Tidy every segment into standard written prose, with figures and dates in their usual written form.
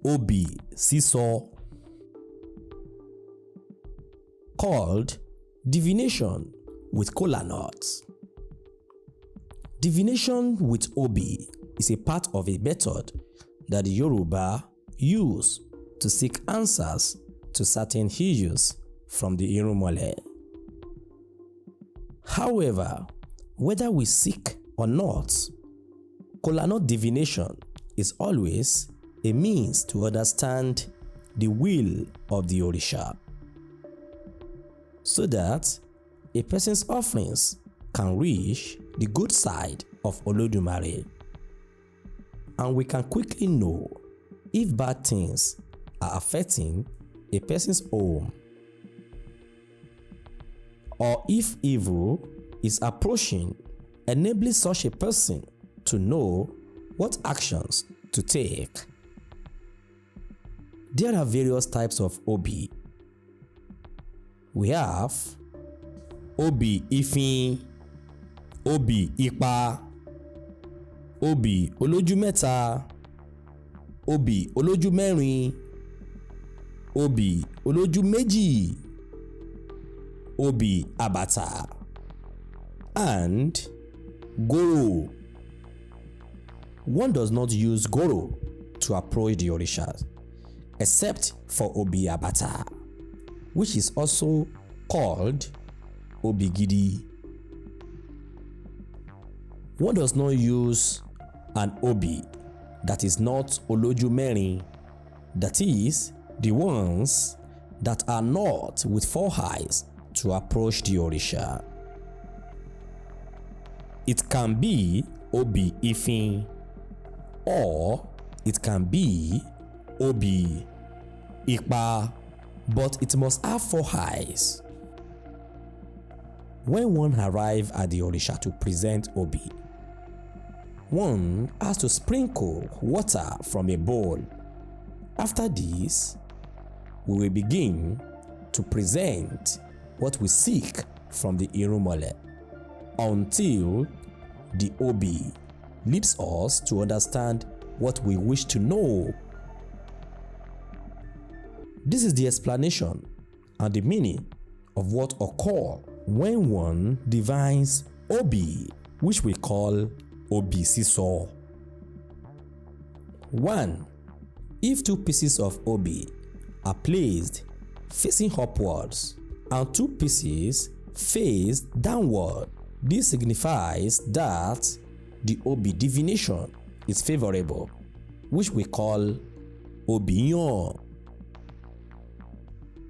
Obi Siso, called divination with kolanuts. Divination with Obi is a part of a method that the Yoruba use to seek answers to certain issues from the Irumole. However, whether we seek or not, Kolanut divination is always a means to understand the will of the Orisha, so that a person's offerings can reach the good side of Olodumare, and we can quickly know if bad things are affecting a person's home, or if evil is approaching, enabling such a person to know what actions to take. There are various types of Obi. We have Obi Ifin, Obi Ipa, Obi Olójú mẹ́ta, Obi Olójú mẹ́rin, Obi Olójú méjì, Obi Abata, and Goro. One does not use Goro to approach the Orishas, except for Obi Abata, which is also called Obi Gidi. One does not use an Obi that is not Olójú mẹ́rin, that is, the ones that are not with 4 eyes, to approach the Orisha. It can be Obi Ifin, or it can be Obi Ipa, but it must have 4 eyes. When one arrives at the Orisha to present Obi, one has to sprinkle water from a bowl. After this, we will begin to present what we seek from the Irumole until the Obi leads us to understand what we wish to know. This is the explanation and the meaning of what occurs when one divines Obi, which we call Obi Siso. 1. If 2 pieces of Obi are placed facing upwards and 2 pieces face downward, this signifies that the Obi divination is favorable, which we call Obiyan.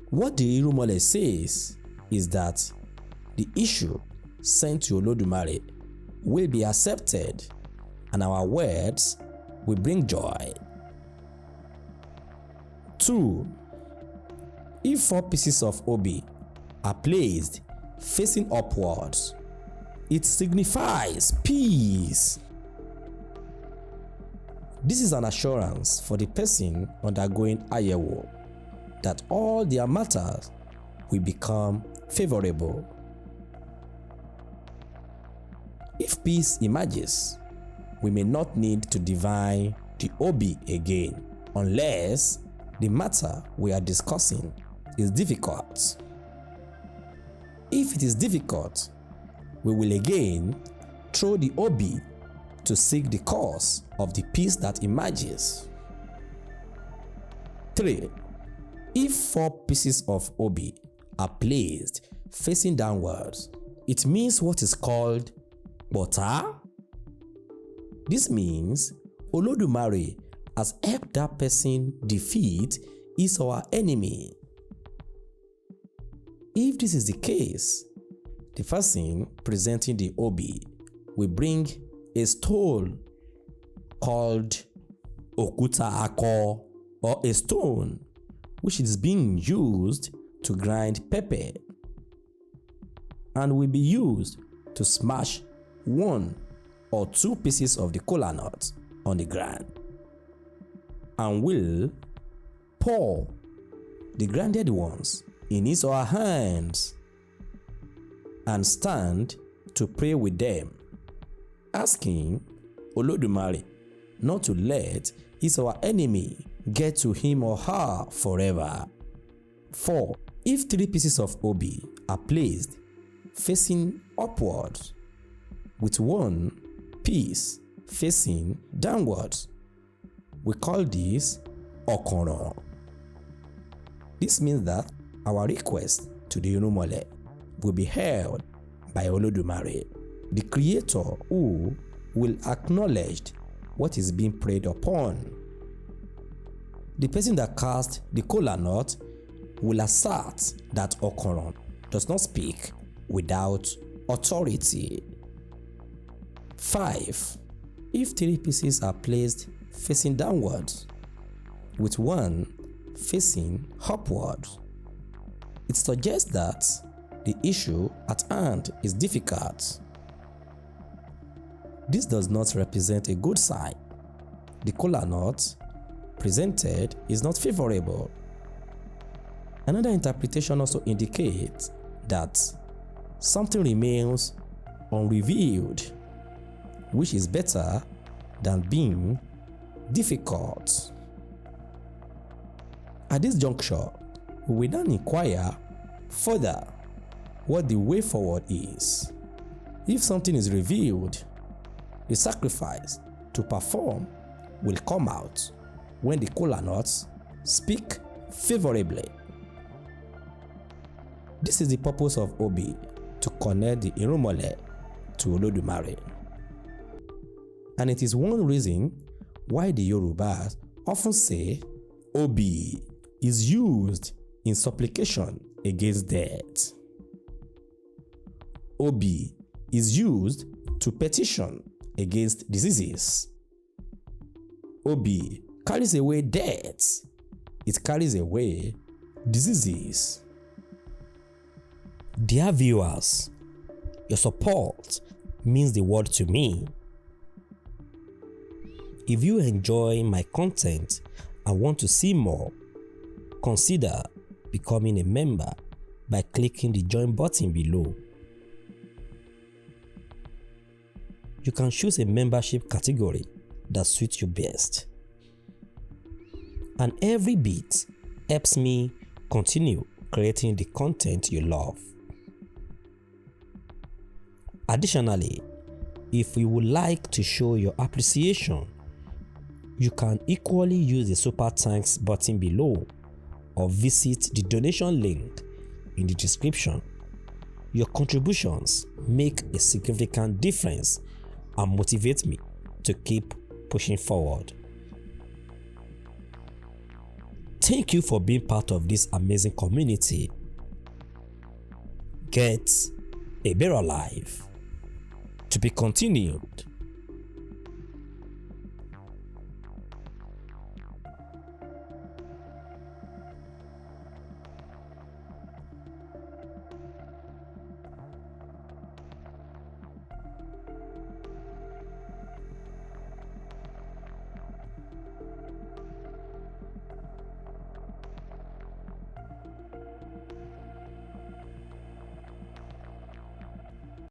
What the Irumole says is that the issue sent to Olodumare will be accepted, and our words will bring joy. 2. If 4 pieces of Obi are placed facing upwards, it signifies peace. This is an assurance for the person undergoing Ayewo that all their matters will become favorable. If peace emerges, we may not need to divine the Obi again unless the matter we are discussing is difficult. If it is difficult, we will again throw the Obi to seek the cause of the peace that emerges. 3. If 4 pieces of Obi are placed facing downwards, it means what is called Bota. This means Olodumare has helped that person defeat his or her enemy. If this is the case, the person presenting the Obi will bring a stone called Okuta Ako, or a stone which is being used to grind pepper and will be used to smash 1 or 2 pieces of the kolanut on the ground, and will pour the grinded ones in his or her hands and stand to pray with them, asking Olodumare not to let his or her enemy get to him or her forever. 4. If 3 pieces of obi are placed facing upward with 1 piece facing downwards, we call this okoron. This means that our request to the Irumole will be held by Olodumare, the Creator, who will acknowledge what is being prayed upon. The person that cast the kolanut will assert that okoron does not speak without authority. 5. If 3 pieces are placed facing downwards with 1 facing upward, it suggests that the issue at hand is difficult. This does not represent a good sign. The kolanut presented is not favorable. Another interpretation also indicates that something remains unrevealed, which is better than being difficult. At this juncture, we will then inquire further what the way forward is. If something is revealed, the sacrifice to perform will come out when the kolanuts speak favorably. This is the purpose of Obi, to connect the Irumole to Olodumare. And it is one reason why the Yorubas often say Obi is used in supplication against death. Obi is used to petition against diseases. Obi carries away death. It carries away diseases. Dear viewers, your support means the world to me. If you enjoy my content and want to see more, consider becoming a member by clicking the join button below. You can choose a membership category that suits you best. And every bit helps me continue creating the content you love. Additionally, if you would like to show your appreciation, you can equally use the super thanks button below or visit the donation link in the description. Your contributions make a significant difference and motivate me to keep pushing forward. Thank you for being part of this amazing community. Get a better life. To be continued.